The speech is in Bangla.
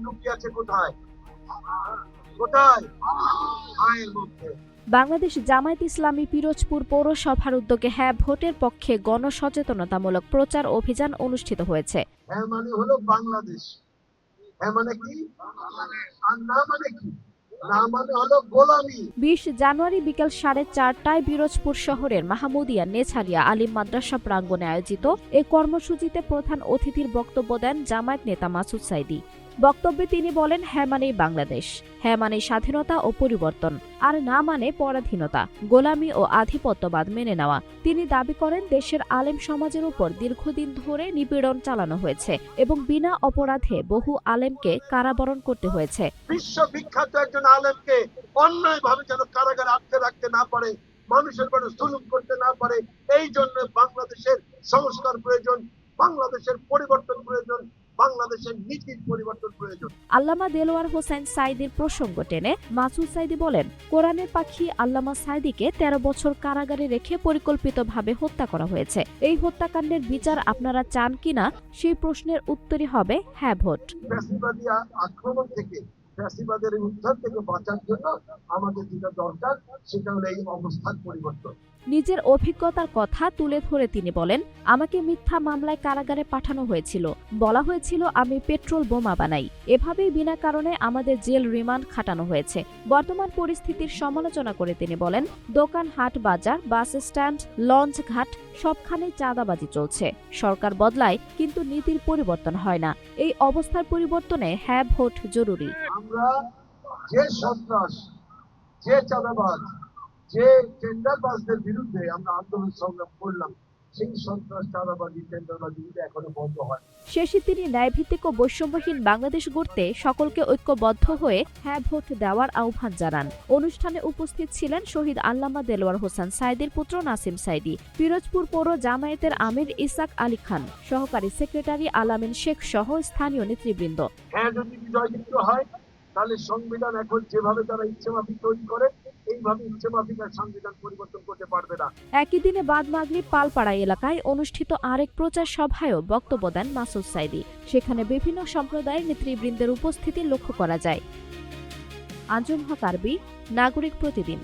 লুকিয়ে আছে কোথায়? কোথায়? আয়ের মধ্যে। বাংলাদেশ জামায়াত ইসলামী পিরোজপুর পৌরসভার উদ্যোগে হ্যাঁ ভোটের পক্ষে গণসচেতনতামূলক প্রচার অভিযান অনুষ্ঠিত হয়েছে। হ্যাঁ মানে হলো বাংলাদেশ, হ্যাঁ মানে কি, আর না মানে কি, না মানে হলো গোলামি। 20 জানুয়ারি বিকেল 4:30টায় পিরোজপুর শহরের মাহমুদিয়া নেছারিয়া আলিম মাদ্রাসা প্রাঙ্গণে আয়োজিত এ কর্মসূচিতে প্রধান অতিথির বক্তব্য দেন জামায়াত নেতা মাসুদ সাঈদী। বক্তব্যে তিনি বলেন, হ্যাঁ মানেই বাংলাদেশ, হ্যাঁ মানে স্বাধীনতা ও পরিবর্তন, আর না মানে পরাধীনতা, গোলামি ও আধিপত্যবাদ মেনে নেওয়া। তিনি দাবি করেন, দেশের আলেম সমাজের উপর দীর্ঘদিন ধরে নিপীড়ন চালানো হয়েছে এবং বিনা অপরাধে বহু আলেমকে কারাবরণ করতে হয়েছে। বিশ্ববিখ্যাত একজন আলেমকে অন্যায়ভাবে যেন কারাগারে আটকে রাখতে না পারে, মানুষের উপর জুলুম করতে না পারে, এই জন্য বাংলাদেশের সংস্কার প্রয়োজন, বাংলাদেশের পরিবর্তন প্রয়োজন, বাংলাদেশের নীতির পরিবর্তন প্রয়োজন। আল্লামা দেলোয়ার হোসেন সাঈদীর প্রসঙ্গ টেনে মাসুদ সাঈদী বলেন, কোরআনের পাখি আল্লামা সাঈদীকে 13 বছর কারাগারে রেখে পরিকল্পিতভাবে হত্যা করা হয়েছে। এই হত্যাকাণ্ডের বিচার আপনারা চান কিনা, সেই প্রশ্নের উত্তরই হবে হ্যাঁ ভোট। ফ্যাসিবাদী আক্রমণ থেকে, ফ্যাসিবাদের উদ্ধার থেকে বাঁচার জন্য আমাদের যেটা দরকার সেটা হলো এই অবস্থার পরিবর্তন। নিজের অভিজ্ঞতার কথা তুলে ধরে তিনি বলেন, আমাকে মিথ্যা মামলায় কারাগারে পাঠানো হয়েছিল, বলা হয়েছিল আমি পেট্রোল বোমা বানাই। এভাবেই বিনা কারণে আমাদের জেল রিমান্ড খাটানো হয়েছে। বর্তমান পরিস্থিতির সমালোচনা করে তিনি বলেন, দোকান, হাট, বাজার, বাস স্ট্যান্ড, লঞ্চ ঘাট সবখানেই চাঁদাবাজি চলছে। সরকার বদলায় কিন্তু নীতির পরিবর্তন হয় না। এই অবস্থার পরিবর্তনে হ্যাঁ ভোট জরুরি। আমরা যে সন্ত্রাস, যে চাঁদাবাজ, যে টেন্ডারবাজদের বিরুদ্ধে আমরা আন্দোলন সংগ্রাম করলাম, সেই সন্ত্রাস, চাঁদাবাজি, টেন্ডারবাজি এখনো বন্ধ হয়। শেষে তিনি ন্যায়ভিত্তিক ও বৈষম্যহীন বাংলাদেশ গড়তে সকলকে ঐক্যবদ্ধ হয়ে হ্যাঁ ভোট দেওয়ার আহ্বান জানান। অনুষ্ঠানে উপস্থিত ছিলেন শহীদ আল্লামা দেলোয়ার হোসেন সাঈদীর পুত্র নাসিম সাঈদী, পিরোজপুর পৌর জামায়াতের আমির ইসাক আলী খান, সহকারী সেক্রেটারি আলামিন শেখ সহ স্থানীয় নেতৃবৃন্দ। হ্যাঁ যদি বিজয়যুক্ত হয় তাহলে সংবিধান এখন যেভাবে তারা ইচ্ছেমাফিক তৈরি করে, এইভাবে ইচ্ছেমাফিক আর সংবিধান পরিবর্তন করতে পারবে না। একই দিনে বাদ মাগরিব পালপাড়া এলাকায় অনুষ্ঠিত আরেক প্রচার সভায়ও বক্তব্য দেন মাসুদ সাঈদী। সেখানে বিভিন্ন সম্প্রদায়ের নেতৃবৃন্দের উপস্থিতি লক্ষ্য করা যায়। আঞ্জুম হক আরবি, নাগরিক প্রতিদিন।